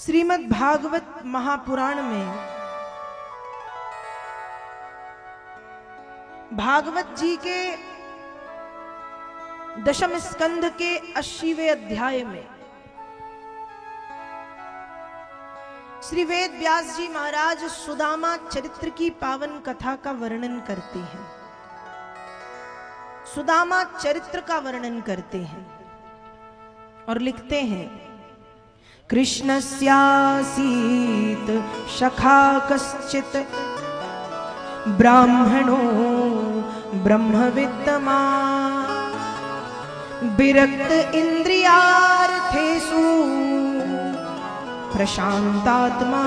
श्रीमद् भागवत महापुराण में भागवत जी के दशम स्कंध के 80वें अध्याय में श्री वेद व्यास जी महाराज सुदामा चरित्र की पावन कथा का वर्णन करते हैं। सुदामा चरित्र का वर्णन करते हैं और लिखते हैं, कृष्णस्यासीत शखा कश्चित् ब्राह्मणो ब्रह्मवित्तमा विरक्त इंद्रियार्थेषु प्रशांतात्मा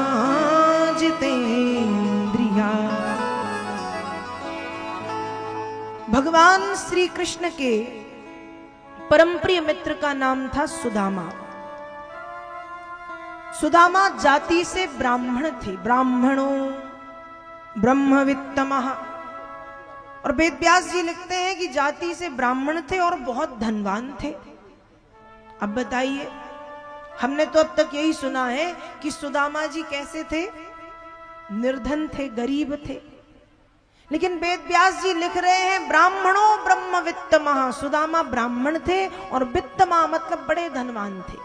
जितेन्द्रिया। भगवान श्री कृष्ण के परम प्रिय मित्र का नाम था सुदामा। सुदामा जाति से ब्राह्मण थे, ब्राह्मणों ब्रह्मवित्तमः। और वेद व्यास जी लिखते हैं कि जाति से ब्राह्मण थे और बहुत धनवान थे। अब बताइए, हमने तो अब तक यही सुना है कि सुदामा जी कैसे थे, निर्धन थे, गरीब थे, लेकिन वेद व्यास जी लिख रहे हैं ब्राह्मणों ब्रह्मवित्तमः। सुदामा ब्राह्मण थे और वित्तमा मतलब बड़े धनवान थे।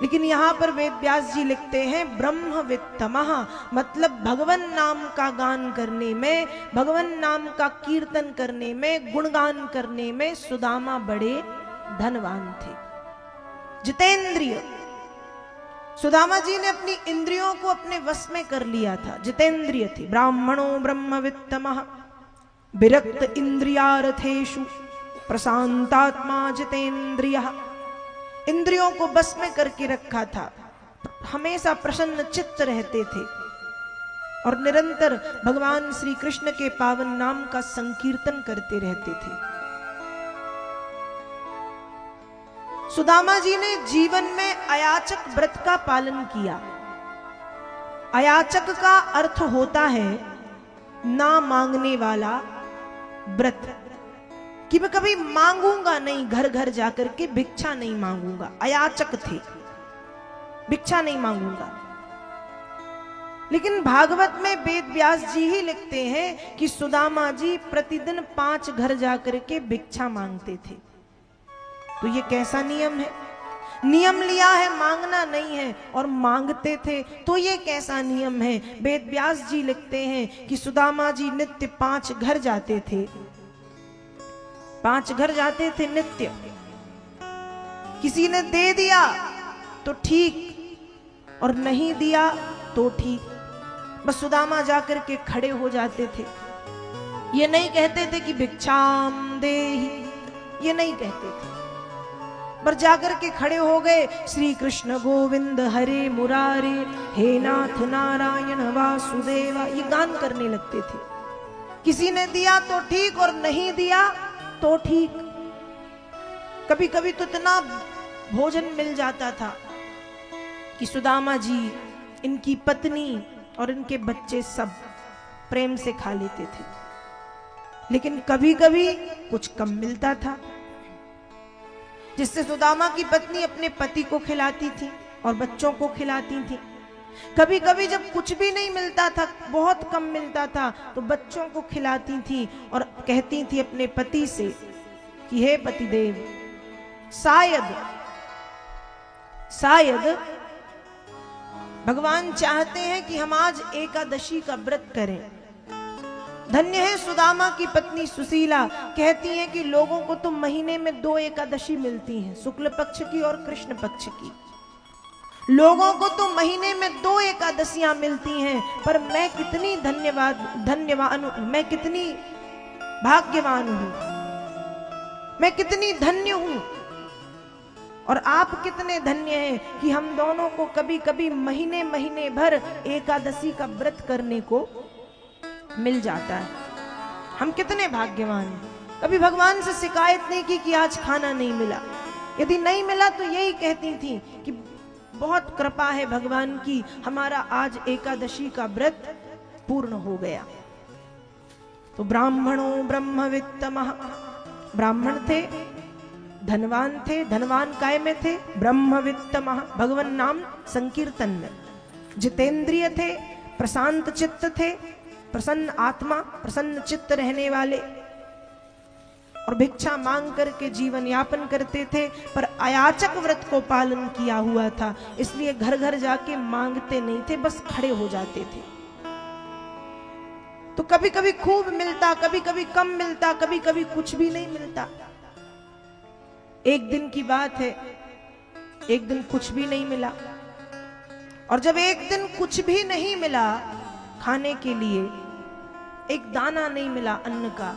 लेकिन यहां पर वेद व्यास जी लिखते हैं ब्रह्मवित्तमः मतलब भगवान नाम का गान करने में, भगवान नाम का कीर्तन करने में, गुणगान करने में सुदामा बड़े धनवान थे, जितेंद्रिय। सुदामा जी ने अपनी इंद्रियों को अपने वश में कर लिया था, जितेंद्रिय थे। ब्राह्मणों ब्रह्मवित्तमः विरक्त इंद्रियार्थेषु प्रशांतात्मा जितेंद्रियः। इंद्रियों को बस में करके रखा था, हमेशा प्रसन्न चित्त रहते थे और निरंतर भगवान श्री कृष्ण के पावन नाम का संकीर्तन करते रहते थे। सुदामा जी ने जीवन में अयाचक व्रत का पालन किया। अयाचक का अर्थ होता है ना मांगने वाला व्रत, कि मैं कभी मांगूंगा नहीं, घर घर जाकर के भिक्षा नहीं मांगूंगा। अयाचक थे, भिक्षा नहीं मांगूंगा। लेकिन भागवत में वेद व्यास जी ही लिखते हैं कि सुदामा जी प्रतिदिन 5 घर जाकर के भिक्षा मांगते थे। तो ये कैसा नियम है? नियम लिया है, मांगना नहीं है, और मांगते थे, तो ये कैसा नियम है? वेद व्यास जी लिखते हैं कि सुदामा जी नित्य 5 घर जाते थे, 5 घर जाते थे नित्य। किसी ने दे दिया तो ठीक और नहीं दिया तो ठीक, बस सुदामा जाकर के खड़े हो जाते थे। ये नहीं कहते थे कि भिक्षाम देहि, ये नहीं कहते थे, पर जाकर के खड़े हो गए, श्री कृष्ण गोविंद हरे मुरारे हे नाथ नारायण वासुदेवा, ये गान करने लगते थे। किसी ने दिया तो ठीक और नहीं दिया तो ठीक। कभी कभी तो इतना भोजन मिल जाता था कि सुदामा जी, इनकी पत्नी और इनके बच्चे सब प्रेम से खा लेते थे। लेकिन कभी कभी कुछ कम मिलता था, जिससे सुदामा की पत्नी अपने पति को खिलाती थी और बच्चों को खिलाती थी। कभी कभी जब कुछ भी नहीं मिलता था, बहुत कम मिलता था, तो बच्चों को खिलाती थी और कहती थी अपने पति से कि हे पतिदेव, शायद भगवान चाहते हैं कि हम आज एकादशी का व्रत करें। धन्य है सुदामा की पत्नी सुशीला, कहती हैं कि लोगों को तो महीने में 2 एकादशी मिलती हैं, शुक्ल पक्ष की और कृष्ण पक्ष की। लोगों को तो महीने में 2 एकादशियां मिलती हैं, पर मैं कितनी धन्यवान, मैं कितनी भाग्यवान हूं, मैं कितनी धन्य हूं, और आप कितने धन्य हैं कि हम दोनों को कभी कभी महीने महीने भर एकादशी का व्रत करने को मिल जाता है। हम कितने भाग्यवान हैं। कभी भगवान से शिकायत नहीं की कि आज खाना नहीं मिला। यदि नहीं मिला तो यही कहती थी कि बहुत कृपा है भगवान की, हमारा आज एकादशी का व्रत पूर्ण हो गया। तो ब्राह्मणों ब्रह्मवित्तमः, ब्राह्मण थे, धनवान थे। धनवान काय में थे? ब्रह्मवित्त महा, भगवान नाम संकीर्तन में। जितेंद्रिय थे, प्रशांत चित्त थे, प्रसन्न आत्मा, प्रसन्न चित्त रहने वाले, और भिक्षा मांग करके जीवन यापन करते थे। पर अयाचक व्रत को पालन किया हुआ था, इसलिए घर घर जाके मांगते नहीं थे, बस खड़े हो जाते थे। तो कभी कभी खूब मिलता, कभी कभी कम मिलता, कभी कभी कुछ भी नहीं मिलता। एक दिन की बात है, एक दिन कुछ भी नहीं मिला। और जब एक दिन कुछ भी नहीं मिला खाने के लिए, एक दाना नहीं मिला अन्न का,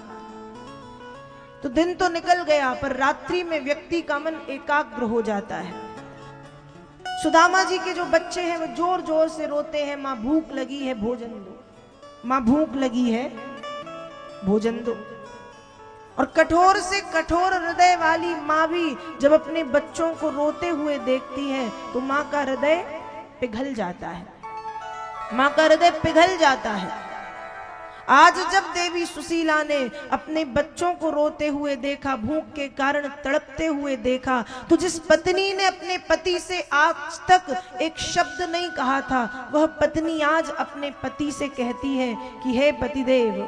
तो दिन तो निकल गया, पर रात्रि में व्यक्ति का मन एकाग्र हो जाता है। सुदामा जी के जो बच्चे हैं वो जोर जोर से रोते हैं, मां भूख लगी है भोजन दो, मां भूख लगी है भोजन दो। और कठोर से कठोर हृदय वाली मां भी जब अपने बच्चों को रोते हुए देखती है तो मां का हृदय पिघल जाता है, मां का हृदय पिघल जाता है। आज जब देवी सुशीला ने अपने बच्चों को रोते हुए देखा, भूख के कारण तड़पते हुए देखा, तो जिस पत्नी ने अपने पति से आज तक एक शब्द नहीं कहा था, वह पत्नी आज अपने पति से कहती है कि हे पतिदेव,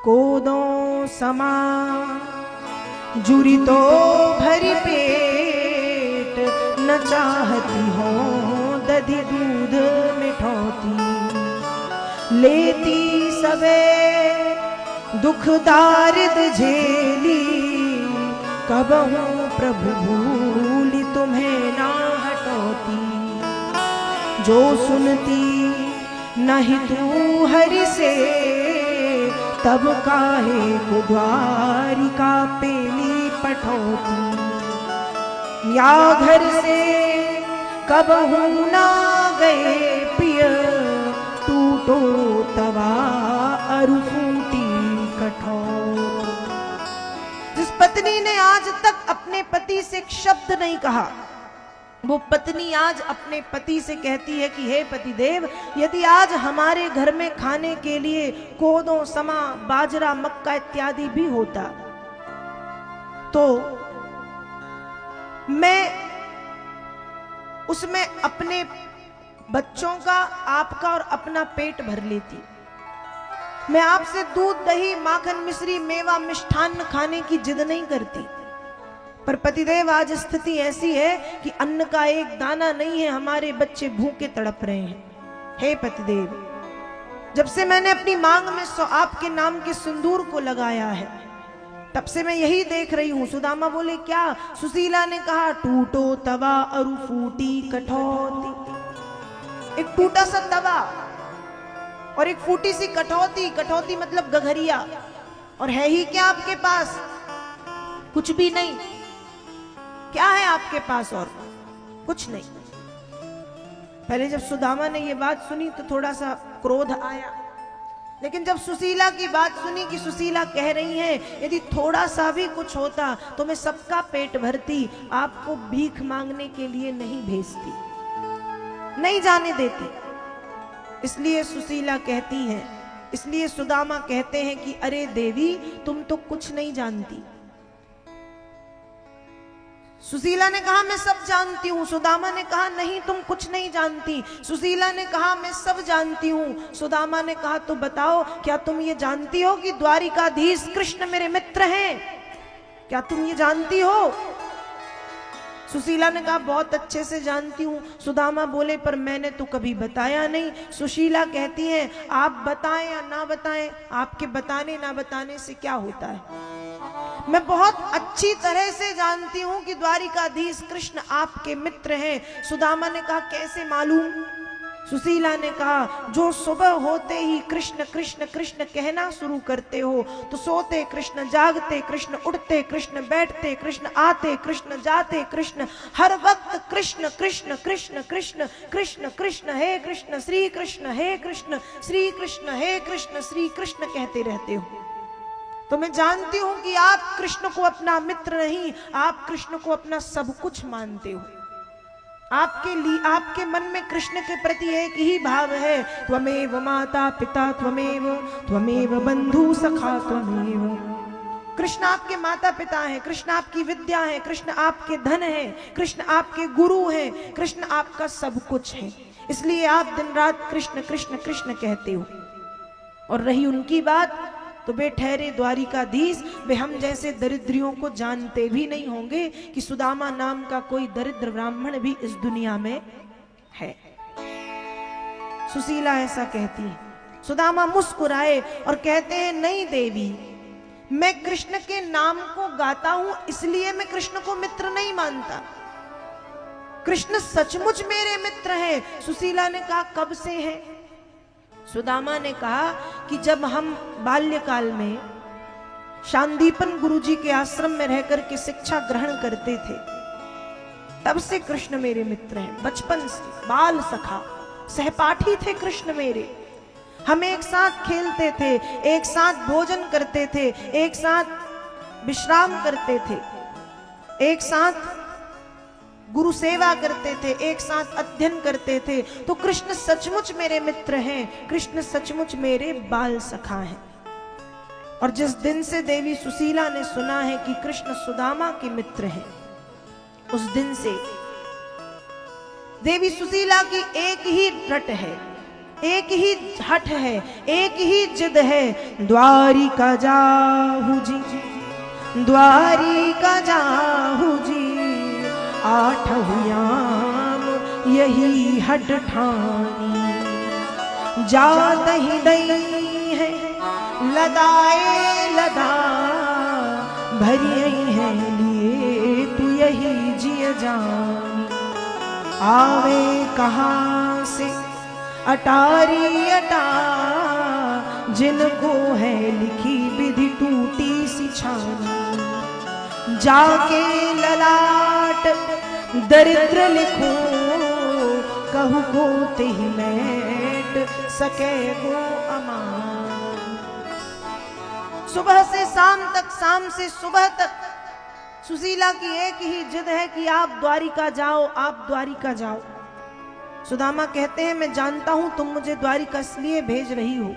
कोदो समा जुरी तो भरी पेट, न चाहती हो दधी दूध मिठौती, लेती सबे दुख दारिद झेली, कबहू प्रभु भूली तुम्हें ना हटौती, जो सुनती नहीं तू हरि से, तब काहे को द्वारिका पेली पठौती, या घर से कबहू ना गए पिय, टूटो तवा अरु फूटी कठोर। जिस पत्नी ने आज तक अपने पति से एक शब्द नहीं कहा, वो पत्नी आज अपने पति से कहती है कि हे पतिदेव, यदि आज हमारे घर में खाने के लिए कोदो, समा, बाजरा, मक्का इत्यादि भी होता तो मैं उसमें अपने बच्चों का, आपका और अपना पेट भर लेती। मैं आपसे दूध, दही, माखन, मिश्री, मेवा, मिष्ठान्न खाने की जिद नहीं करती, पर पतिदेव आज स्थिति ऐसी है कि अन्न का एक दाना नहीं है, हमारे बच्चे भूखे तड़प रहे हैं। हे पतिदेव, जब से मैंने अपनी मांग में आपके नाम के सिंदूर को लगाया है, तब से मैं यही देख रही हूं। सुदामा बोले क्या? सुशीला ने कहा टूटो तवा अरु फूटी कठौती। एक टूटा सा तवा और एक फूटी सी कठौती। कठौती मतलब गघरिया। और है ही क्या आपके पास? कुछ भी नहीं। क्या है आपके पास? और कुछ नहीं। पहले जब सुदामा ने ये बात सुनी तो थोड़ा सा क्रोध आया, लेकिन जब सुशीला की बात सुनी कि सुशीला कह रही है यदि थोड़ा सा भी कुछ होता तो मैं सबका पेट भरती, आपको भीख मांगने के लिए नहीं भेजती, नहीं जाने देती। इसलिए सुशीला कहती है, इसलिए सुदामा कहते हैं कि अरे देवी, तुम तो कुछ नहीं जानती। सुशीला ने कहा मैं सब जानती हूं। सुदामा ने कहा नहीं, तुम कुछ नहीं जानती। सुशीला ने कहा मैं सब जानती हूं। सुदामा ने कहा तो बताओ, क्या तुम ये जानती हो कि द्वारिकाधीश कृष्ण मेरे मित्र हैं? क्या तुम ये जानती हो? सुशीला ने कहा बहुत अच्छे से जानती हूं। सुदामा बोले पर मैंने तो कभी बताया नहीं। सुशीला कहती है आप बताएं या ना बताएं, आपके बताने ना बताने से क्या होता है? मैं बहुत अच्छी तरह से जानती हूं कि द्वारिकाधीश कृष्ण आपके मित्र हैं। सुदामा ने कहा कैसे मालूम? सुशीला ने कहा जो सुबह होते ही कृष्ण कृष्ण कृष्ण कहना शुरू करते हो तो सोते कृष्ण, जागते कृष्ण, उठते कृष्ण, बैठते कृष्ण, आते कृष्ण, जाते कृष्ण, हर वक्त कृष्ण कृष्ण कृष्ण कृष्ण कृष्ण कृष्ण हे कृष्ण, श्री कृष्ण हे कृष्ण, श्री कृष्ण हे कृष्ण, श्री कृष्ण कहते रहते हो। तो मैं जानती हूं कि आप कृष्ण को अपना मित्र नहीं, आप कृष्ण को अपना सब कुछ मानते हो। आपके लिए, आपके मन में कृष्ण के प्रति एक ही भाव है, त्वमेव माता पिता त्वमेव, त्वमेव बंधु सखा त्वमेव। कृष्ण आपके माता पिता हैं, कृष्ण आपकी विद्या है, कृष्ण आपके धन है, कृष्ण आपके गुरु हैं, कृष्ण आपका सब कुछ है। इसलिए आप दिन रात कृष्ण कृष्ण कृष्ण कहते हो। और रही उनकी बात, तो बे ठहरे द्वारिकाधीश, वे हम जैसे दरिद्रियों को जानते भी नहीं होंगे कि सुदामा नाम का कोई दरिद्र ब्राह्मण भी इस दुनिया में है। सुशीला ऐसा कहती है। सुदामा मुस्कुराए और कहते हैं, नहीं देवी, मैं कृष्ण के नाम को गाता हूं, इसलिए मैं कृष्ण को मित्र नहीं मानता। कृष्ण सचमुच मेरे मित्र हैं। सुशीला ने कहा, कब से हैं? सुदामा ने कहा कि जब हम बाल्यकाल में शांदीपन गुरुजी के आश्रम में रहकर के शिक्षा ग्रहण करते थे, तब से कृष्ण मेरे मित्र हैं। बचपन से बाल सखा सहपाठी थे कृष्ण मेरे। हम एक साथ खेलते थे, एक साथ भोजन करते थे, एक साथ विश्राम करते थे, एक साथ गुरु सेवा करते थे, एक साथ अध्ययन करते थे। तो कृष्ण सचमुच मेरे मित्र हैं, कृष्ण सचमुच मेरे बाल सखा हैं। और जिस दिन से देवी सुशीला ने सुना है कि कृष्ण सुदामा के मित्र हैं, उस दिन से देवी सुशीला की एक ही रट है, एक ही हठ है, एक ही जिद है, द्वारिका जाहू जी, द्वारिका जाहू जी, आठव्याम यही हट ठानी, जात ही दई है लदाए लदा, भरी है लिए तू यही जिय जानी, आवे कहाँ से अटारी अटा, जिनको है लिखी विधि टूटी सी छानी, जाके ललाट दरिद्र लिखो, कहू को तेहि मैट सके गो अमान। सुबह से शाम तक, शाम से सुबह तक सुशीला की एक ही जिद है कि आप द्वारिका जाओ, आप द्वारिका जाओ। सुदामा कहते हैं, मैं जानता हूं तुम मुझे द्वारिका इसलिए भेज रही हो,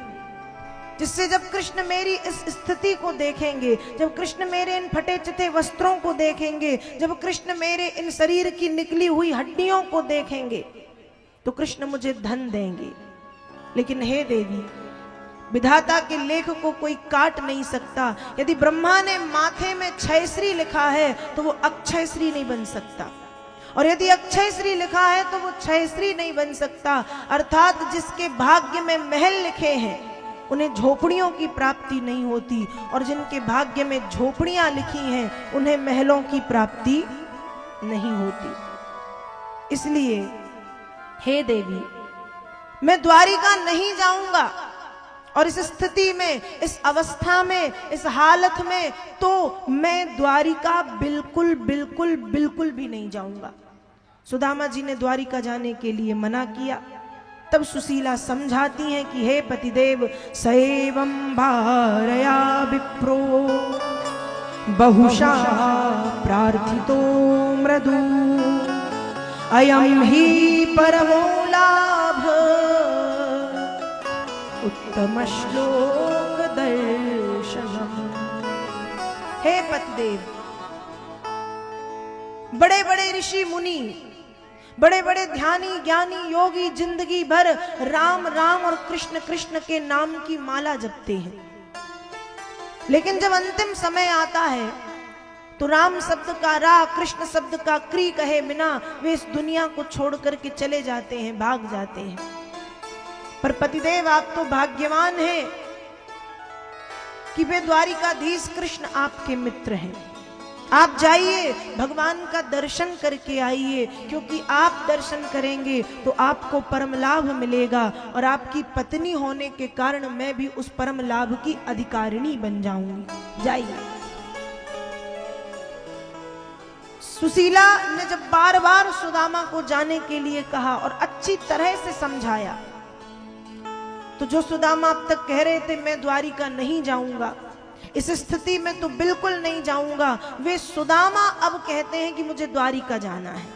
जिससे जब कृष्ण मेरी इस स्थिति को देखेंगे, जब कृष्ण मेरे इन फटे चिथे वस्त्रों को देखेंगे, जब कृष्ण मेरे इन शरीर की निकली हुई हड्डियों को देखेंगे, तो कृष्ण मुझे धन देंगे। लेकिन हे देवी, विधाता के लेख को कोई काट नहीं सकता। यदि ब्रह्मा ने माथे में क्षयश्री लिखा है तो वो अक्षय श्री नहीं बन सकता, और यदि अक्षय श्री लिखा है तो वो क्षयश्री नहीं बन सकता। अर्थात जिसके भाग्य में महल लिखे हैं उन्हें झोपड़ियों की प्राप्ति नहीं होती, और जिनके भाग्य में झोपड़ियां लिखी हैं उन्हें महलों की प्राप्ति नहीं होती। इसलिए हे देवी, मैं द्वारिका नहीं जाऊंगा, और इस स्थिति में, इस अवस्था में, इस हालत में तो मैं द्वारिका बिल्कुल बिल्कुल बिल्कुल भी नहीं जाऊंगा। सुदामा जी ने द्वारिका जाने के लिए मना किया। तब सुशीला समझाती हैं कि हे पतिदेव, सएवं भारया विप्रो बहुशा प्रार्थितो मृदु, अयम ही परमो लाभ उत्तम श्लोक दर्शनम। हे पतिदेव, बड़े बड़े ऋषि मुनि, बड़े बड़े ध्यानी ज्ञानी योगी जिंदगी भर राम राम और कृष्ण कृष्ण के नाम की माला जपते हैं, लेकिन जब अंतिम समय आता है तो राम शब्द का रा, कृष्ण शब्द का क्री कहे बिना वे इस दुनिया को छोड़ करके चले जाते हैं, भाग जाते हैं। पर पतिदेव, आप तो भाग्यवान हैं कि वे द्वारिकाधीश कृष्ण आपके मित्र हैं। आप जाइए, भगवान का दर्शन करके आइए, क्योंकि आप दर्शन करेंगे तो आपको परम लाभ मिलेगा, और आपकी पत्नी होने के कारण मैं भी उस परम लाभ की अधिकारिणी बन जाऊंगी। जाइए। सुशीला ने जब बार बार सुदामा को जाने के लिए कहा और अच्छी तरह से समझाया, तो जो सुदामा अब तक कह रहे थे मैं द्वारिका नहीं जाऊंगा, इस स्थिति में तो बिल्कुल नहीं जाऊंगा, वे सुदामा अब कहते हैं कि मुझे द्वारिका जाना है।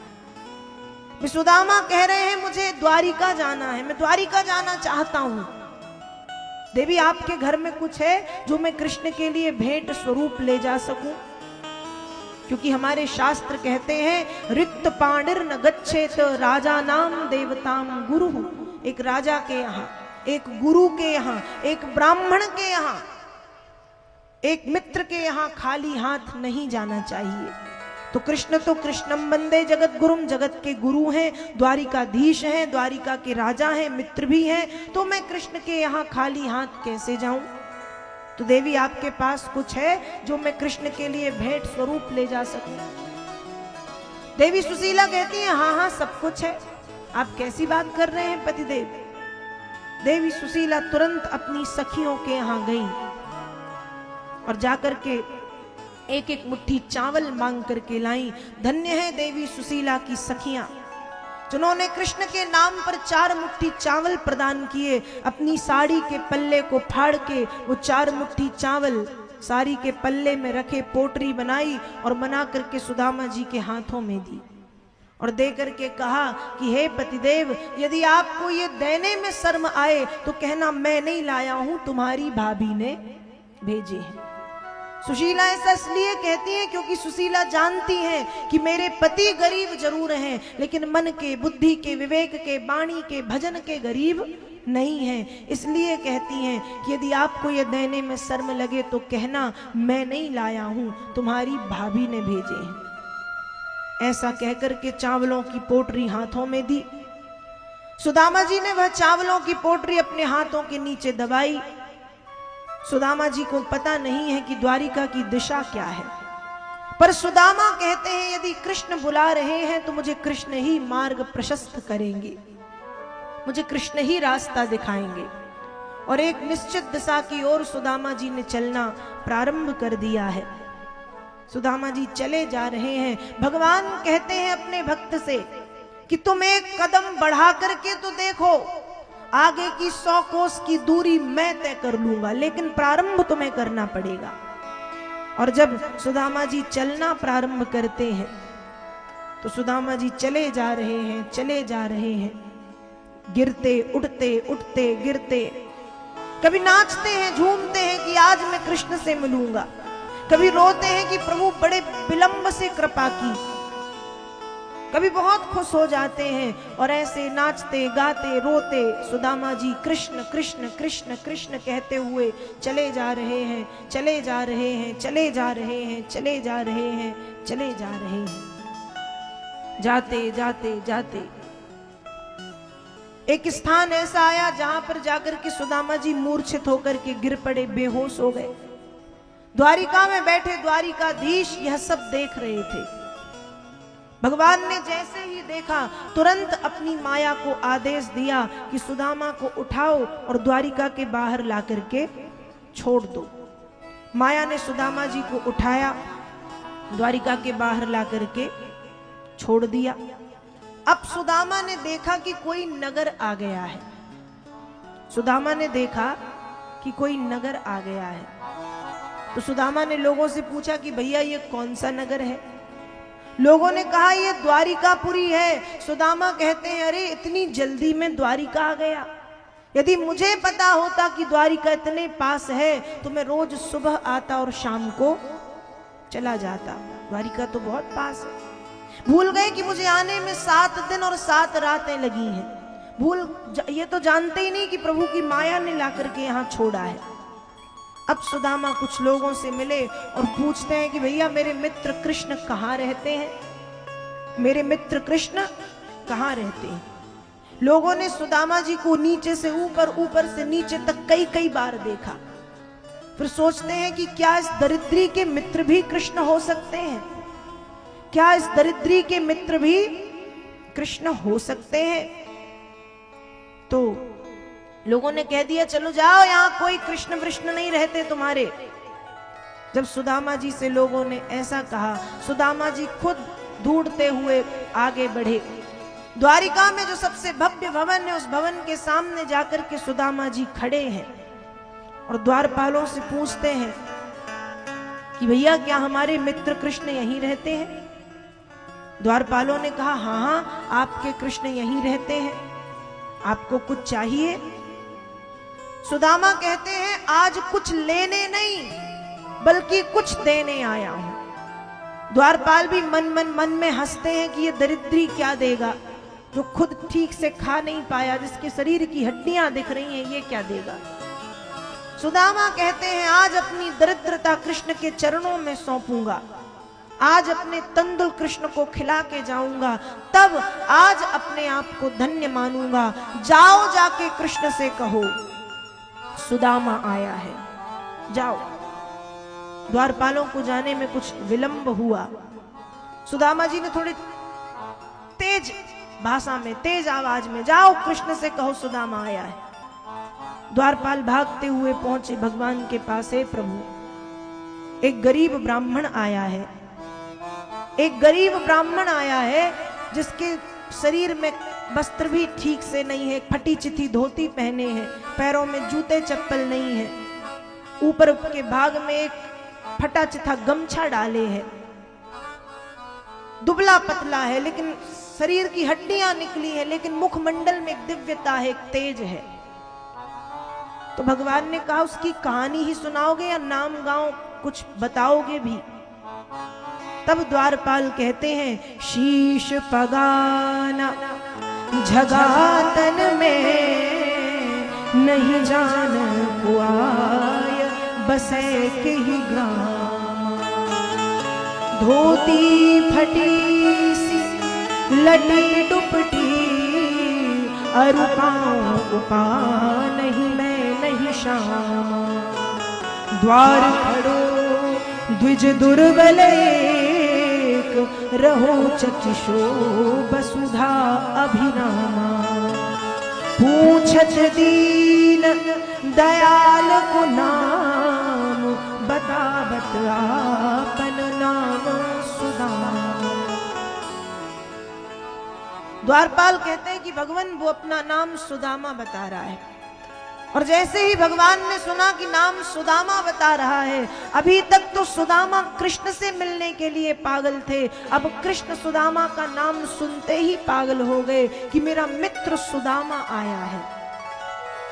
वे सुदामा कह रहे हैं मुझे द्वारिका जाना है, मैं द्वारिका जाना चाहता हूं। देवी आपके घर में कुछ है जो मैं कृष्ण के लिए भेंट स्वरूप ले जा सकूं? क्योंकि हमारे शास्त्र कहते हैं रिक्त पाणिर न गच्छेत राजा नाम देवताम गुरु। एक राजा के यहाँ, एक गुरु के यहाँ, एक ब्राह्मण के यहाँ, एक मित्र के यहाँ खाली हाथ नहीं जाना चाहिए। तो कृष्ण तो कृष्णम वंदे जगत गुरुम, जगत के गुरु हैं, द्वारिकाधीश हैं, द्वारिका के राजा हैं, मित्र भी हैं, तो मैं कृष्ण के यहाँ खाली हाथ कैसे जाऊं? तो देवी आपके पास कुछ है जो मैं कृष्ण के लिए भेंट स्वरूप ले जा सकूं? देवी सुशीला कहती है हाँ हाँ सब कुछ है। आप कैसी बात कर रहे हैं पतिदेव? देवी सुशीला तुरंत अपनी सखियों के यहाँ गई और जाकर के एक एक मुट्ठी चावल मांग करके लाई। धन्य है देवी सुशीला की सखियां जिन्होंने कृष्ण के नाम पर 4 मुट्ठी चावल प्रदान किए। अपनी साड़ी के पल्ले को फाड़ के वो 4 मुट्ठी चावल साड़ी के पल्ले में रखे, पोटरी बनाई और बना करके सुदामा जी के हाथों में दी और दे करके कहा कि हे पतिदेव, यदि आपको ये देने में शर्म आए तो कहना मैं नहीं लाया हूं, तुम्हारी भाभी ने भेजे हैं। सुशीला ऐसा इसलिए कहती है क्योंकि सुशीला जानती है कि मेरे पति गरीब जरूर हैं लेकिन मन के, बुद्धि के, विवेक के, वाणी के, भजन के गरीब नहीं हैं। इसलिए कहती हैं कि यदि आपको ये देने में शर्म लगे तो कहना मैं नहीं लाया हूं, तुम्हारी भाभी ने भेजे हैं। ऐसा कहकर के चावलों की पोटरी हाथों में दी। सुदामा जी ने वह चावलों की पोटरी अपने हाथों के नीचे दबाई। सुदामा जी को पता नहीं है कि द्वारिका की दिशा क्या है, पर सुदामा कहते हैं यदि कृष्ण बुला रहे हैं तो मुझे कृष्ण ही मार्ग प्रशस्त करेंगे, मुझे कृष्ण ही रास्ता दिखाएंगे। और एक निश्चित दिशा की ओर सुदामा जी ने चलना प्रारंभ कर दिया है। सुदामा जी चले जा रहे हैं। भगवान कहते हैं अपने भक्त से कि तुम एक कदम बढ़ा करके तो देखो, आगे की 100 कोस की दूरी मैं तय कर लूंगा, लेकिन प्रारंभ तुम्हें करना पड़ेगा। और जब सुदामा जी चलना प्रारंभ करते हैं तो सुदामा जी चले जा रहे हैं, चले जा रहे हैं, गिरते उठते, उठते गिरते, कभी नाचते हैं, झूमते हैं कि आज मैं कृष्ण से मिलूंगा, कभी रोते हैं कि प्रभु बड़े विलंब से कृपा की, कभी बहुत खुश हो जाते हैं। और ऐसे नाचते गाते रोते सुदामा जी कृष्ण कृष्ण कृष्ण कृष्ण कहते हुए चले जा रहे हैं, चले जा रहे हैं, चले जा रहे हैं, चले जा रहे हैं, चले जा रहे हैं। जाते जाते जाते एक स्थान ऐसा आया जहां पर जाकर के सुदामा जी मूर्छित होकर के गिर पड़े, बेहोश हो गए। द्वारिका में बैठे द्वारिकाधीश यह सब देख रहे थे। भगवान ने जैसे ही देखा तुरंत अपनी माया को आदेश दिया कि सुदामा को उठाओ और द्वारिका के बाहर ला करके छोड़ दो। माया ने सुदामा जी को उठाया, द्वारिका के बाहर ला करके छोड़ दिया। अब सुदामा ने देखा कि कोई नगर आ गया है। सुदामा ने देखा कि कोई नगर आ गया है। तो सुदामा ने लोगों से पूछा कि भैया ये कौन सा नगर है? लोगों ने कहा ये द्वारिकापुरी है। सुदामा कहते हैं अरे इतनी जल्दी में द्वारिका आ गया, यदि मुझे पता होता कि द्वारिका इतने पास है तो मैं रोज सुबह आता और शाम को चला जाता। द्वारिका तो बहुत पास है। भूल गए कि मुझे आने में 7 दिन और 7 रातें लगी हैं। ये तो जानते ही नहीं कि प्रभु की माया ने ला करके यहाँ छोड़ा है। अब सुदामा कुछ लोगों से मिले और पूछते हैं कि भैया मेरे मित्र कृष्ण कहाँ रहते हैं, मेरे मित्र कृष्ण कहाँ रहते हैं। लोगों ने सुदामा जी को नीचे से ऊपर, ऊपर से नीचे तक कई कई बार देखा। फिर सोचते हैं कि क्या इस दरिद्री के मित्र भी कृष्ण हो सकते हैं, क्या इस दरिद्री के मित्र भी कृष्ण हो सकते हैं। तो लोगों ने कह दिया चलो जाओ, यहां कोई कृष्ण वृष्ण नहीं रहते तुम्हारे। जब सुदामा जी से लोगों ने ऐसा कहा, सुदामा जी खुद ढूंढते हुए आगे बढ़े। द्वारिका में जो सबसे भव्य भवन है उस भवन के सामने जाकर के सुदामा जी खड़े हैं और द्वारपालों से पूछते हैं कि भैया क्या हमारे मित्र कृष्ण यहीं रहते हैं? द्वारपालों ने कहा हाँ हाँ आपके कृष्ण यहीं रहते हैं, आपको कुछ चाहिए? सुदामा कहते हैं आज कुछ लेने नहीं बल्कि कुछ देने आया हूं। द्वारपाल भी मन में हंसते हैं कि ये दरिद्री क्या देगा, जो खुद ठीक से खा नहीं पाया, जिसके शरीर की हड्डियां दिख रही हैं, ये क्या देगा। सुदामा कहते हैं आज अपनी दरिद्रता कृष्ण के चरणों में सौंपूंगा, आज अपने तंदुल कृष्ण को खिला के जाऊंगा, तब आज अपने आप को धन्य मानूंगा। जाओ जाके कृष्ण से कहो सुदामा आया है, जाओ। द्वारपालों को जाने में कुछ विलंब हुआ। सुदामा जी ने थोड़ी तेज भाषा में, तेज आवाज में, जाओ कृष्ण से कहो सुदामा आया है। द्वारपाल भागते हुए पहुंचे भगवान के पास। है प्रभु, एक गरीब ब्राह्मण आया है, एक गरीब ब्राह्मण आया है जिसके शरीर में वस्त्र भी ठीक से नहीं है, फटी चिथी धोती पहने हैं, पैरों में जूते चप्पल नहीं है, ऊपर के भाग में एक फटा चिथा गमछा डाले है, दुबला पतला है, लेकिन शरीर की हड्डियां निकली है, लेकिन मुखमंडल में एक दिव्यता है, एक तेज है। तो भगवान ने कहा उसकी कहानी ही सुनाओगे या नाम गांव कुछ बताओगे भी। तब द्वारपाल कहते हैं शीश पगाना झगातन में नहीं जान को आय बसे के ही ग्राम। धोती फटी सी लटी डुपटी अरुपा उपा नहीं मैं नहीं श्याम। द्वार खड़ो द्विज दुर्बल रहो चक्षुषो वसुधा अभिरामा। पूछत दीन दयाल को नाम बतावत आपन नाम सुदामा। द्वारपाल कहते हैं कि भगवान वो अपना नाम सुदामा बता रहा है, और जैसे ही भगवान ने सुना कि नाम सुदामा बता रहा है, अभी तक तो सुदामा कृष्ण से मिलने के लिए पागल थे, अब कृष्ण सुदामा का नाम सुनते ही पागल हो गए कि मेरा मित्र सुदामा आया है।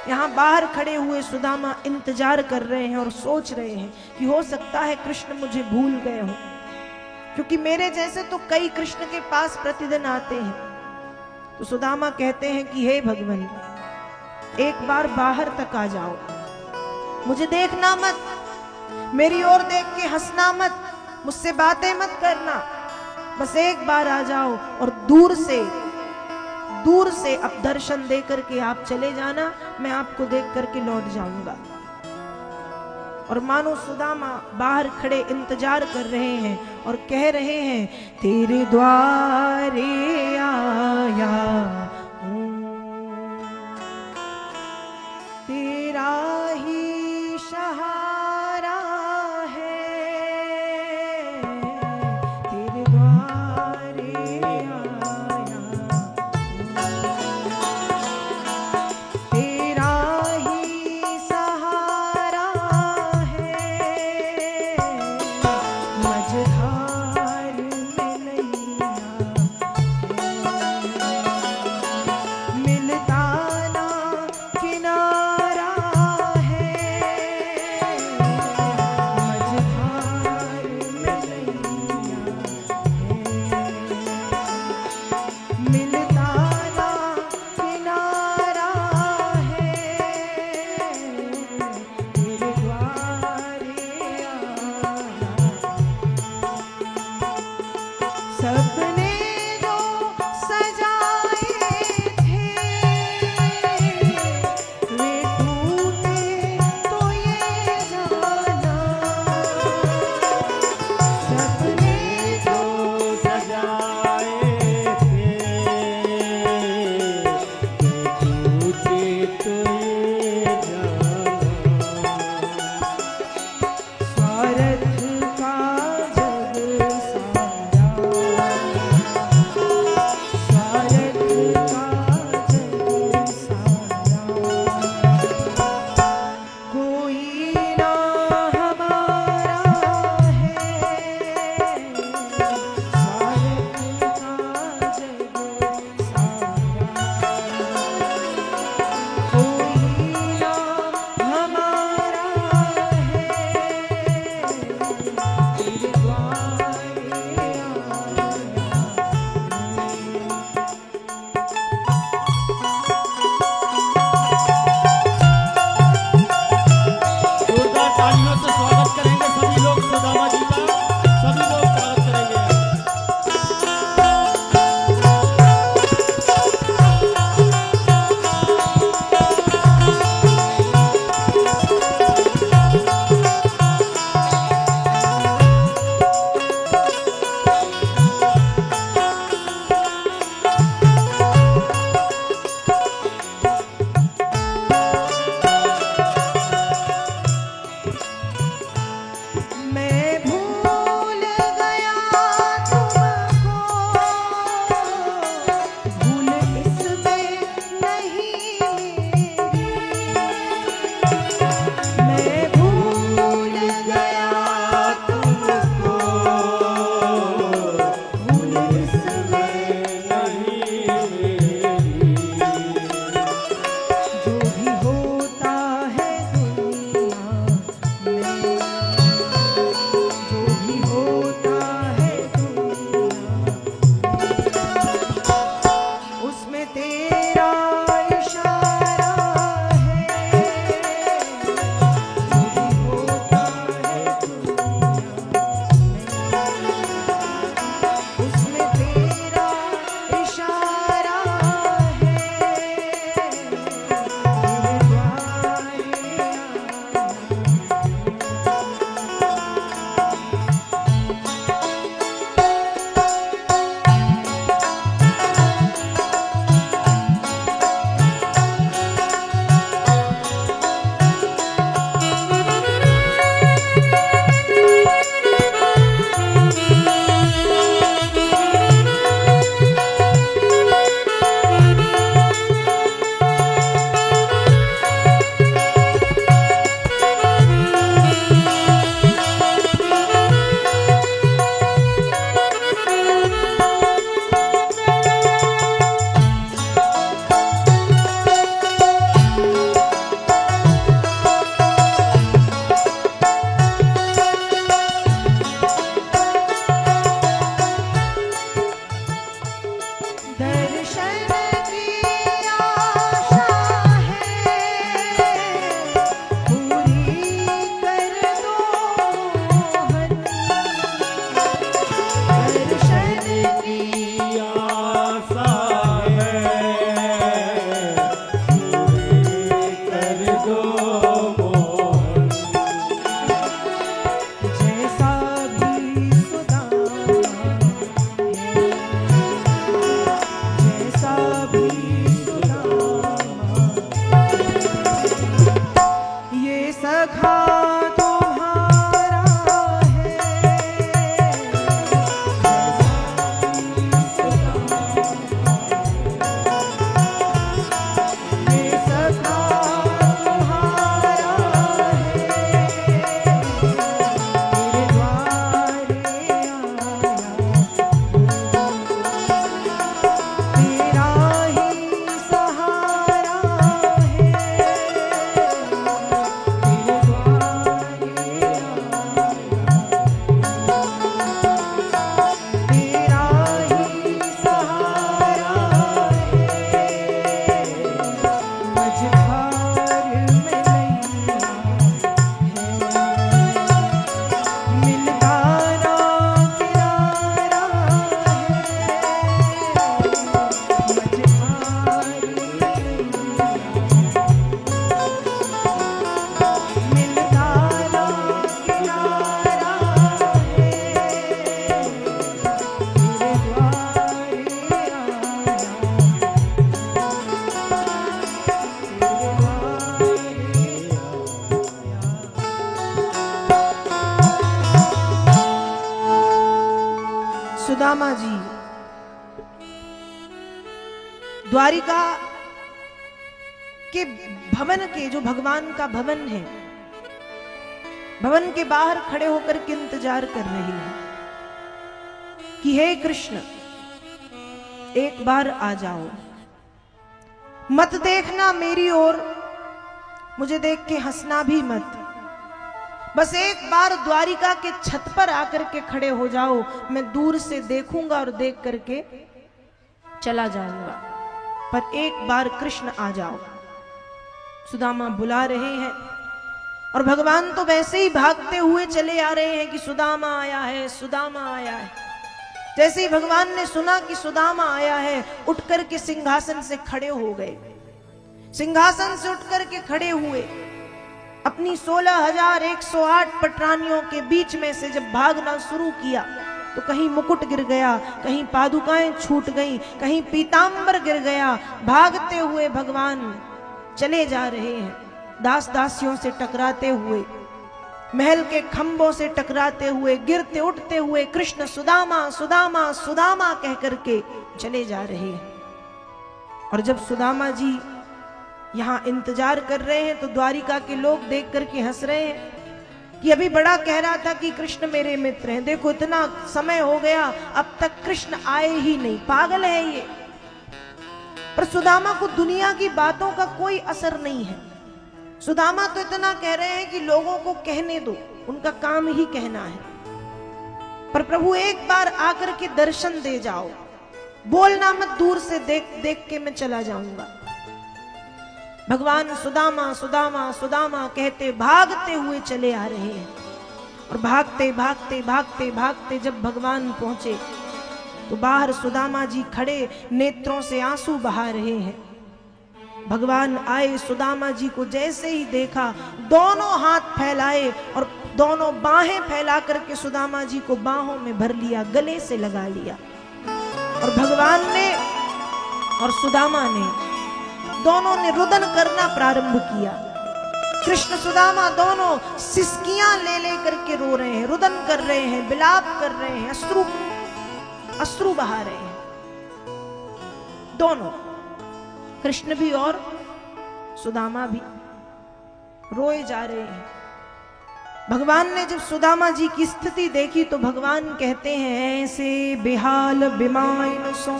यहाँ बाहर खड़े हुए सुदामा इंतजार कर रहे हैं और सोच रहे हैं कि हो सकता है कृष्ण मुझे भूल गए हो, क्योंकि मेरे जैसे तो कई कृष्ण के पास प्रतिदिन आते हैं। तो सुदामा कहते हैं कि हे भगवान, एक बार बाहर तक आ जाओ, मुझे देखना मत, मेरी ओर देख के हंसना मत, मुझसे बातें मत करना, बस एक बार आ जाओ और दूर से अब दर्शन दे करके आप चले जाना, मैं आपको देख करके लौट जाऊंगा। और मानो सुदामा बाहर खड़े इंतजार कर रहे हैं और कह रहे हैं तेरे द्वारे आया तेरा ही सहारा है, तेरे द्वारे आया तेरा ही सहारा है। मझधार में नैया मिलता ना किनारा सखा तुम्हारा है, ये सखा तुम्हारा है, तेरे द्वारे आया, तेरा ही सहारा है, तेरे द्वारे सुदामा जी द्वारिका के भवन के, जो भगवान का भवन है, भवन के बाहर खड़े होकर के इंतजार कर रहे हैं कि हे कृष्ण एक बार आ जाओ, मत देखना मेरी ओर, मुझे देख के हंसना भी मत, बस एक बार द्वारिका के छत पर आकर के खड़े हो जाओ, मैं दूर से देखूंगा और देख करके चला जाऊंगा, पर एक बार कृष्ण आ जाओ। सुदामा बुला रहे हैं और भगवान तो वैसे ही भागते हुए चले आ रहे हैं कि सुदामा आया है, सुदामा आया है। जैसे ही भगवान ने सुना कि सुदामा आया है, उठ करके सिंहासन से खड़े हो गए। सिंहासन से उठ करके खड़े हुए, अपनी 16,108 पटरानियों के बीच में से जब भागना शुरू किया तो कहीं मुकुट गिर गया, कहीं पादुकाएं छूट गईं, कहीं पीतांबर गिर गया। भागते हुए भगवान चले जा रहे हैं, दास दासियों से टकराते हुए, महल के खंभों से टकराते हुए, गिरते उठते हुए कृष्ण सुदामा सुदामा सुदामा कह करके चले जा रहे हैं। और जब सुदामा जी यहां इंतजार कर रहे हैं तो द्वारिका के लोग देख करके हंस रहे हैं कि अभी बड़ा कह रहा था कि कृष्ण मेरे मित्र हैं, देखो इतना समय हो गया अब तक कृष्ण आए ही नहीं, पागल है ये। पर सुदामा को दुनिया की बातों का कोई असर नहीं है। सुदामा तो इतना कह रहे हैं कि लोगों को कहने दो, उनका काम ही कहना है, पर प्रभु एक बार आकर के दर्शन दे जाओ, बोलना मत, दूर से देख देख के मैं चला जाऊंगा। भगवान सुदामा सुदामा सुदामा कहते भागते हुए चले आ रहे हैं। और भागते भागते भागते भागते जब भगवान पहुंचे तो बाहर सुदामा जी खड़े नेत्रों से आंसू बहा रहे हैं। भगवान आए, सुदामा जी को जैसे ही देखा दोनों हाथ फैलाए और दोनों बाहें फैला करके सुदामा जी को बाहों में भर लिया, गले से लगा लिया। और भगवान ने और सुदामा ने दोनों ने रुदन करना प्रारंभ किया। कृष्ण सुदामा दोनों सिसकियां ले ले करके रो रहे हैं, रुदन कर रहे हैं, विलाप कर रहे हैं, अश्रु बहा रहे हैं। दोनों, कृष्ण भी और सुदामा भी रोए जा रहे हैं। भगवान ने जब सुदामा जी की स्थिति देखी तो भगवान कहते हैं, ऐसे बेहाल बिमाइन सो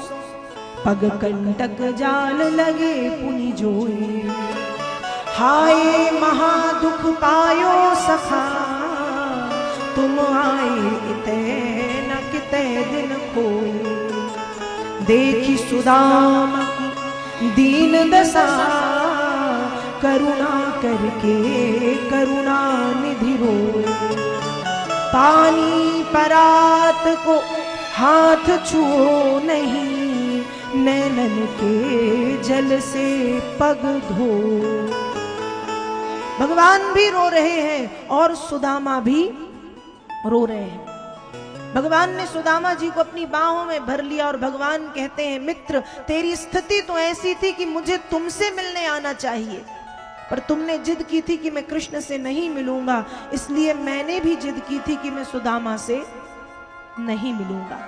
पग कंटक जाल लगे पुनि जोए, हाय महादुख पायो सखा तुम आए इते न किते दिन कोई, देखी सुदामा की दीन दशा करुणा करके करुणा निधि रोए, पानी परात को हाथ छुओ नहीं, नैनन के जल से पग धो। भगवान भी रो रहे हैं और सुदामा भी रो रहे हैं। भगवान ने सुदामा जी को अपनी बाहों में भर लिया और भगवान कहते हैं, मित्र तेरी स्थिति तो ऐसी थी कि मुझे तुमसे मिलने आना चाहिए, पर तुमने जिद की थी कि मैं कृष्ण से नहीं मिलूंगा, इसलिए मैंने भी जिद की थी कि मैं सुदामा से नहीं मिलूंगा।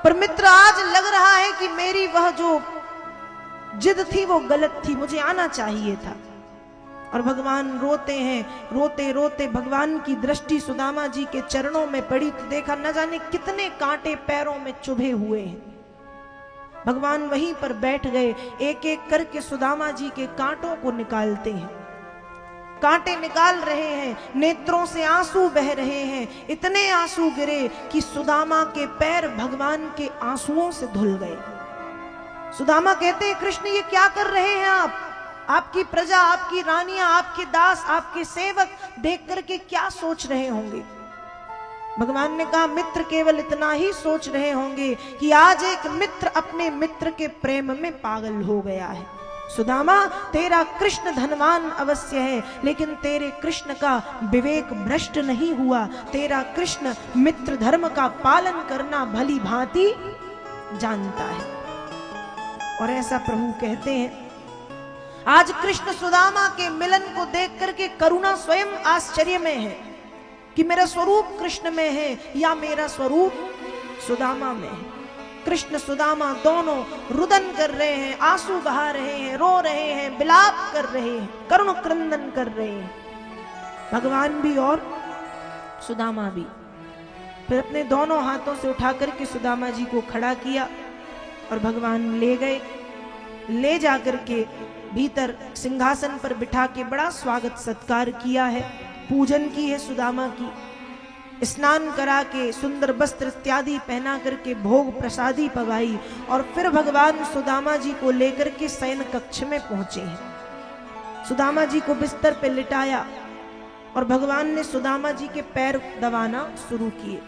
पर मित्र, आज लग रहा है कि मेरी वह जो जिद थी वो गलत थी, मुझे आना चाहिए था। और भगवान रोते हैं। रोते रोते भगवान की दृष्टि सुदामा जी के चरणों में पड़ी तो देखा न जाने कितने कांटे पैरों में चुभे हुए हैं। भगवान वहीं पर बैठ गए, एक एक करके सुदामा जी के कांटों को निकालते हैं। कांटे निकाल रहे हैं, नेत्रों से आंसू बह रहे हैं। इतने आंसू गिरे कि सुदामा के पैर भगवान के आंसुओं से धुल गए। सुदामा कहते हैं, कृष्ण ये क्या कर रहे हैं आप? आपकी प्रजा, आपकी रानियां, आपके दास, आपके सेवक देख करके क्या सोच रहे होंगे? भगवान ने कहा, मित्र केवल इतना ही सोच रहे होंगे कि आज एक मित्र अपने मित्र के प्रेम में पागल हो गया है। सुदामा, तेरा कृष्ण धनवान अवश्य है, लेकिन तेरे कृष्ण का विवेक भ्रष्ट नहीं हुआ। तेरा कृष्ण मित्र धर्म का पालन करना भली भांति जानता है। और ऐसा प्रभु कहते हैं। आज कृष्ण सुदामा के मिलन को देख करके करुणा स्वयं आश्चर्य में है कि मेरा स्वरूप कृष्ण में है या मेरा स्वरूप सुदामा में है। कृष्ण सुदामा दोनों रुदन कर रहे हैं, आंसू बहा रहे हैं, रो रहे हैं, विलाप कर रहे हैं, करुण क्रंदन कर रहे हैं, भगवान भी और सुदामा भी। फिर अपने दोनों हाथों से उठा करके सुदामा जी को खड़ा किया और भगवान ले गए। ले जाकर के भीतर सिंहासन पर बिठा के बड़ा स्वागत सत्कार किया है, पूजन की है सुदामा की। स्नान करा के सुंदर वस्त्र इत्यादि पहना करके भोग प्रसादी पवाई और फिर भगवान सुदामा जी को लेकर के शयन कक्ष में पहुंचे हैं। सुदामा जी को बिस्तर पे लिटाया और भगवान ने सुदामा जी के पैर दबाना शुरू किए।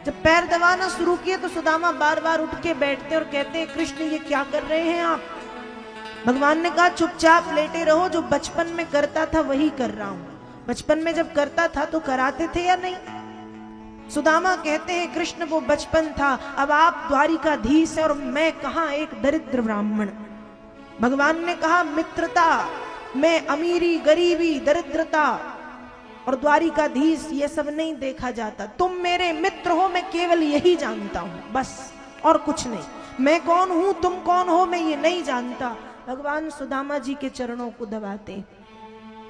जब पैर दबाना शुरू किए तो सुदामा बार बार उठ के बैठते और कहते हैं, कृष्ण ये क्या कर रहे हैं आप? भगवान ने कहा, चुपचाप लेटे रहो, जो बचपन में करता था वही कर रहा हूं। बचपन में जब करता था तो कराते थे या नहीं? सुदामा कहते हैं, कृष्ण वो बचपन था, अब आप द्वारिकाधीश है और मैं कहां एक दरिद्र ब्राह्मण। भगवान ने कहा, मित्रता में अमीरी, गरीबी, दरिद्रता और द्वारिकाधीश ये सब नहीं देखा जाता। तुम मेरे मित्र हो, मैं केवल यही जानता हूं, बस और कुछ नहीं। मैं कौन हूं, तुम कौन हो, मैं ये नहीं जानता। भगवान सुदामा जी के चरणों को दबाते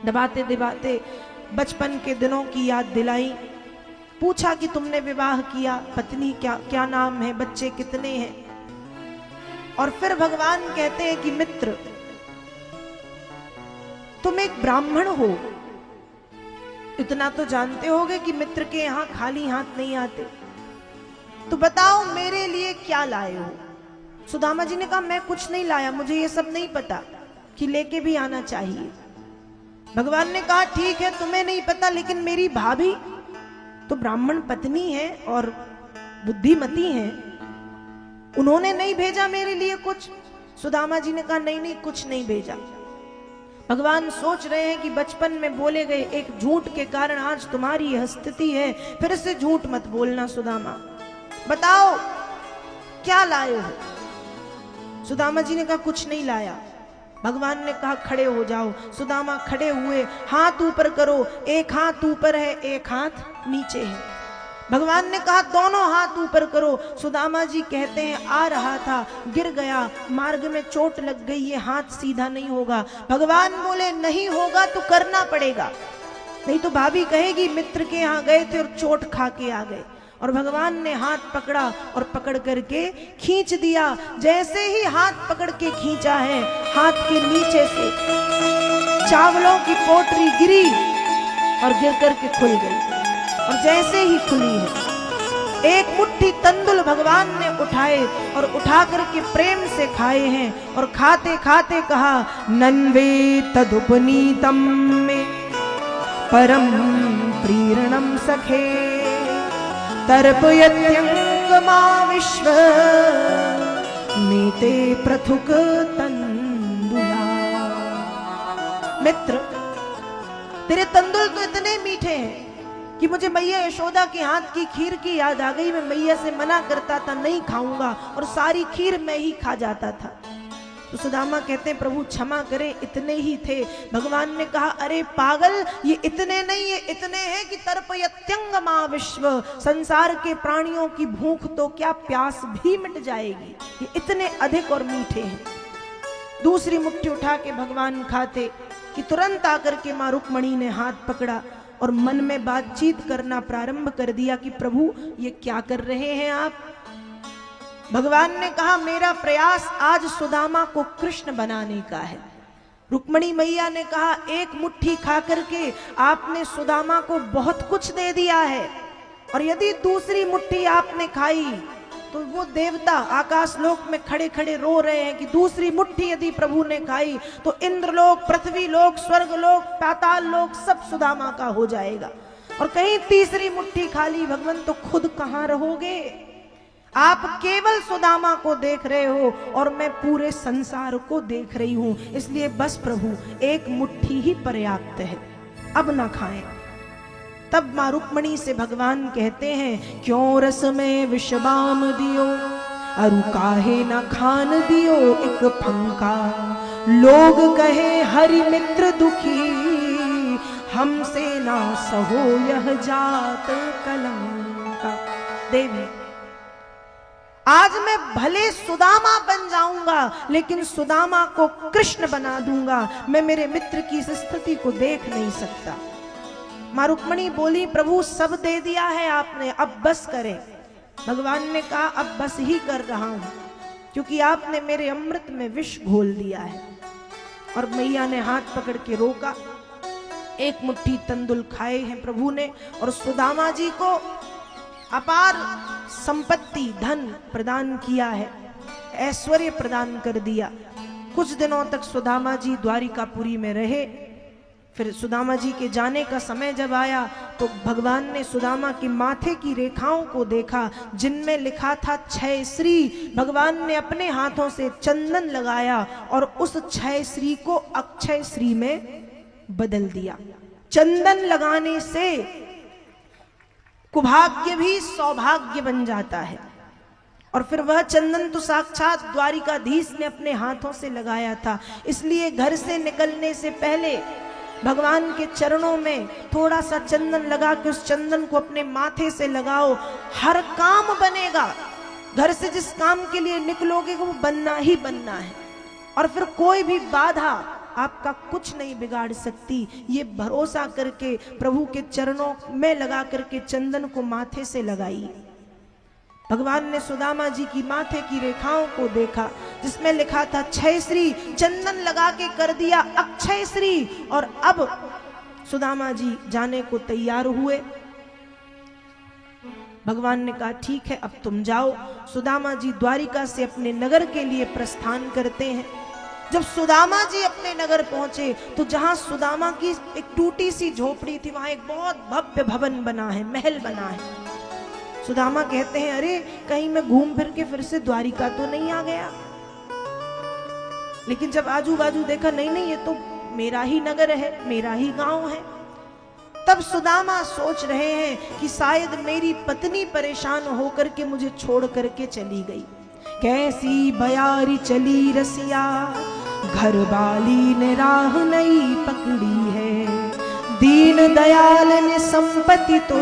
दबाते दबाते बचपन के दिनों की याद दिलाई। पूछा कि तुमने विवाह किया, पत्नी क्या नाम है, बच्चे कितने हैं? और फिर भगवान कहते हैं कि मित्र, तुम एक ब्राह्मण हो, इतना तो जानते होगे कि मित्र के यहां खाली हाथ नहीं आते। तो बताओ मेरे लिए क्या लाए हो? सुदामा जी ने कहा, मैं कुछ नहीं लाया, मुझे ये सब नहीं पता कि लेके भी आना चाहिए। भगवान ने कहा, ठीक है तुम्हें नहीं पता, लेकिन मेरी भाभी तो ब्राह्मण पत्नी है और बुद्धिमती है, उन्होंने नहीं भेजा मेरे लिए कुछ? सुदामा जी ने कहा, नहीं नहीं कुछ नहीं भेजा। भगवान सोच रहे हैं कि बचपन में बोले गए एक झूठ के कारण आज तुम्हारी यह स्थिति है, फिर से झूठ मत बोलना सुदामा, बताओ क्या लाए हो? सुदामा जी ने कहा, कुछ नहीं लाया। भगवान ने कहा, खड़े हो जाओ। सुदामा खड़े हुए, हाथ ऊपर करो। एक हाथ ऊपर है, एक हाथ नीचे है। भगवान ने कहा, दोनों हाथ ऊपर करो। सुदामा जी कहते हैं, आ रहा था, गिर गया, मार्ग में चोट लग गई, ये हाथ सीधा नहीं होगा। भगवान बोले, नहीं होगा तो करना पड़ेगा, नहीं तो भाभी कहेगी मित्र के यहाँ गए थे और चोट खा के आ गए। और भगवान ने हाथ पकड़ा और पकड़ करके खींच दिया। जैसे ही हाथ पकड़ के खींचा है, हाथ के नीचे से चावलों की पोटली गिरी और गिर करके खुल गई। और जैसे ही खुली है, एक मुट्ठी तंदुल भगवान ने उठाए और उठा करके प्रेम से खाए हैं। और खाते खाते कहा, नन्वे तदुपनीतम में परम प्रीरणम सखे तर्पयत्यंगमा विश्व मीते पृथुक तंदुला। मित्र, तेरे तंदुल तो इतने मीठे हैं कि मुझे मैया यशोदा के हाथ की खीर की याद आ गई। मैं मैया से मना करता था, नहीं खाऊंगा, और सारी खीर मैं ही खा जाता था। तो सुदामा कहते हैं प्रभु क्षमा करें, इतने ही थे। भगवान ने कहा अरे पागल, ये इतने नहीं है, इतने हैं कि तर्पयत्यंगमा विश्व, संसार के प्राणियों की भूख तो क्या प्यास भी मिट जाएगी, ये इतने अधिक और मीठे हैं। दूसरी मुट्ठी उठा के भगवान खाते कि तुरंत आकर के मां रुक्मणी ने हाथ पकड़ा और मन में बातचीत करना प्रारंभ कर दिया कि प्रभु ये क्या कर रहे हैं आप। भगवान ने कहा मेरा प्रयास आज सुदामा को कृष्ण बनाने का है। रुक्मणी मैया ने कहा एक मुट्ठी खा करके आपने सुदामा को बहुत कुछ दे दिया है, और यदि दूसरी मुट्ठी आपने खाई तो वो देवता आकाश लोक में खड़े खड़े रो रहे हैं कि दूसरी मुट्ठी यदि प्रभु ने खाई तो इंद्रलोक, पृथ्वी लोक, स्वर्ग लोक, पाताल लोक सब सुदामा का हो जाएगा। और कहीं तीसरी मुट्ठी खा ली भगवान तो खुद कहां रहोगे। आप केवल सुदामा को देख रहे हो और मैं पूरे संसार को देख रही हूं, इसलिए बस प्रभु एक मुट्ठी ही पर्याप्त है, अब ना खाएं। तब मां रुक्मणी से भगवान कहते हैं क्यों रस में विषबाम दियो, अरु काहे न खान दियो एक फंका, लोग कहे हरि मित्र दुखी, हमसे ना सहो यह जात कलंका। देवी आज मैं भले सुदामा बन जाऊंगा लेकिन सुदामा को कृष्ण बना दूंगा, मैं मेरे मित्र की इस स्थिति को देख नहीं सकता। मां रुक्मणी बोली प्रभु सब दे दिया है आपने, अब बस करें। भगवान ने कहा अब बस ही कर रहा हूं, क्योंकि आपने मेरे अमृत में विष घोल दिया है। और मैया ने हाथ पकड़ के रोका। एक मुट्ठी तंदुल खाए हैं प्रभु ने, और सुदामा जी को अपार संपत्ति धन प्रदान किया है, ऐश्वर्य प्रदान कर दिया। कुछ दिनों तक सुदामा जी द्वारिकापुरी में रहे। फिर सुदामा जी के जाने का समय जब आया तो भगवान ने सुदामा के माथे की रेखाओं को देखा जिनमें लिखा था क्षय श्री। भगवान ने अपने हाथों से चंदन लगाया और उस क्षय श्री को अक्षय श्री में बदल दिया। चंदन लगाने से कुभाग्य भी सौभाग्य बन जाता है। और फिर वह चंदन तो साक्षात द्वारिकाधीश ने अपने हाथों से लगाया था, इसलिए घर से निकलने से पहले भगवान के चरणों में थोड़ा सा चंदन लगा के उस चंदन को अपने माथे से लगाओ, हर काम बनेगा। घर से जिस काम के लिए निकलोगे वो बनना ही बनना है, और फिर कोई भी बाधा आपका कुछ नहीं बिगाड़ सकती। ये भरोसा करके प्रभु के चरणों में लगा करके चंदन को माथे से लगाइए। भगवान ने सुदामा जी की माथे की रेखाओं को देखा जिसमें लिखा था क्षय श्री, चंदन लगा के कर दिया अक्षय श्री। और अब सुदामा जी जाने को तैयार हुए। भगवान ने कहा ठीक है अब तुम जाओ। सुदामा जी द्वारिका से अपने नगर के लिए प्रस्थान करते हैं। जब सुदामा जी अपने नगर पहुंचे तो जहां सुदामा की एक टूटी सी झोपड़ी थी वहां एक बहुत भव्य भवन बना है, महल बना है। सुदामा कहते हैं अरे कहीं मैं घूम फिर के फिर से द्वारिका तो नहीं आ गया। लेकिन जब आजू बाजू देखा नहीं नहीं ये तो मेरा ही नगर है, मेरा ही गांव है। तब सुदामा सोच रहे हैं कि शायद मेरी पत्नी परेशान होकर के मुझे छोड़ करके चली गई। कैसी बयारी चली रसिया, घर वाली ने राह नहीं पकड़ी है, दीन दयाल ने संपत्ति तो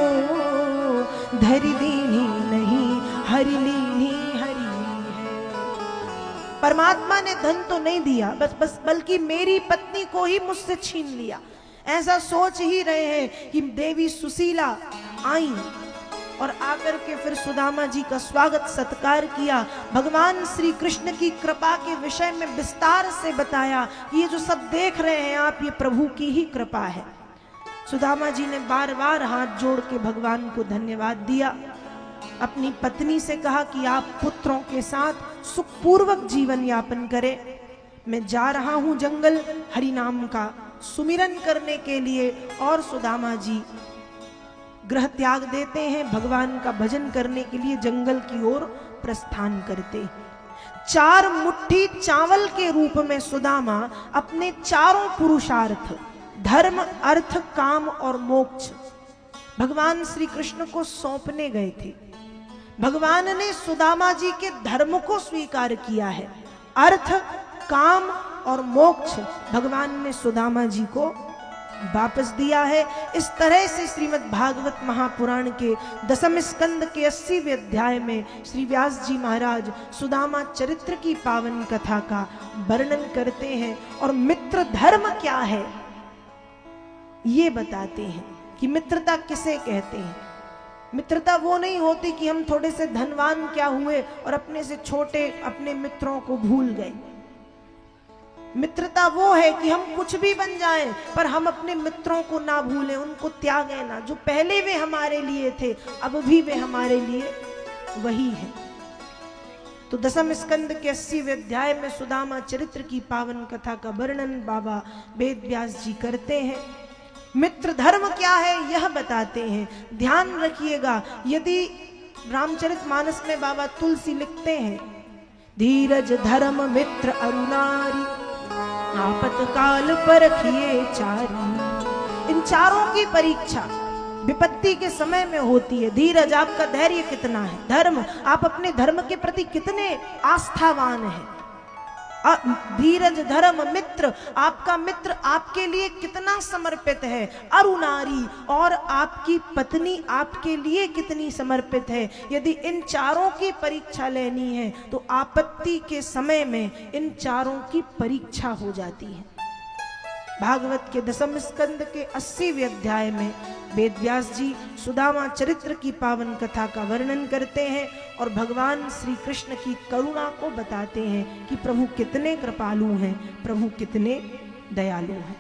धरी दीनी नहीं हरिलीनी हरी है। परमात्मा ने धन तो नहीं दिया बस बल्कि मेरी पत्नी को ही मुझसे छीन लिया। ऐसा सोच ही रहे हैं कि देवी सुशीला आई और आकर के फिर सुदामा जी का स्वागत सत्कार किया। भगवान श्री कृष्ण की कृपा के विषय में विस्तार से बताया। ये जो सब देख रहे हैं आप, ये प्रभु की ही कृपा है। सुदामा जी ने बार बार हाथ जोड़ के भगवान को धन्यवाद दिया। अपनी पत्नी से कहा कि आप पुत्रों के साथ सुखपूर्वक जीवन यापन करें। मैं जा रहा हूं जंगल हरि नाम का सुमिरन करने के लिए। और सुदामा जी गृह त्याग देते हैं, भगवान का भजन करने के लिए जंगल की ओर प्रस्थान करते हैं। 4 मुट्ठी चावल के रूप में सुदामा अपने चारों पुरुषार्थ धर्म, अर्थ, काम और मोक्ष भगवान श्री कृष्ण को सौंपने गए थे। भगवान ने सुदामा जी के धर्म को स्वीकार किया है, अर्थ काम और मोक्ष भगवान ने सुदामा जी को वापस दिया है। इस तरह से श्रीमद् भागवत महापुराण के 10वें स्कंद के 80वें अध्याय में श्री व्यास जी महाराज सुदामा चरित्र की पावन कथा का वर्णन करते हैं और मित्र धर्म क्या है ये बताते हैं कि मित्रता किसे कहते हैं। मित्रता वो नहीं होती कि हम थोड़े से धनवान क्या हुए और अपने से छोटे अपने मित्रों को भूल गए। मित्रता वो है कि हम कुछ भी बन जाएं पर हम अपने मित्रों को ना भूलें, उनको त्यागें ना। जो पहले वे हमारे लिए थे अब भी वे हमारे लिए वही है। तो 10वें स्कंद के 80वें अध्याय में सुदामा चरित्र की पावन कथा का वर्णन बाबा वेद व्यास जी करते हैं। मित्र धर्म क्या है यह बताते हैं। ध्यान रखिएगा, यदि रामचरितमानस में बाबा तुलसी लिखते हैं, धीरज धर्म मित्र अरुणारी आपतकाल परखिए चारी। इन चारों की परीक्षा विपत्ति के समय में होती है। धीरज, आपका धैर्य कितना है। धर्म, आप अपने धर्म के प्रति कितने आस्थावान हैं। धीरज धर्म मित्र, आपका मित्र आपके लिए कितना समर्पित है। अरुणारी, और आपकी पत्नी आपके लिए कितनी समर्पित है। यदि इन चारों की परीक्षा लेनी है तो आपत्ति के समय में इन चारों की परीक्षा हो जाती है। भागवत के 10वें स्कंद के 80वें अध्याय में वेद व्यास जी सुदामा चरित्र की पावन कथा का वर्णन करते हैं और भगवान श्री कृष्ण की करुणा को बताते हैं कि प्रभु कितने कृपालु हैं, प्रभु कितने दयालु हैं।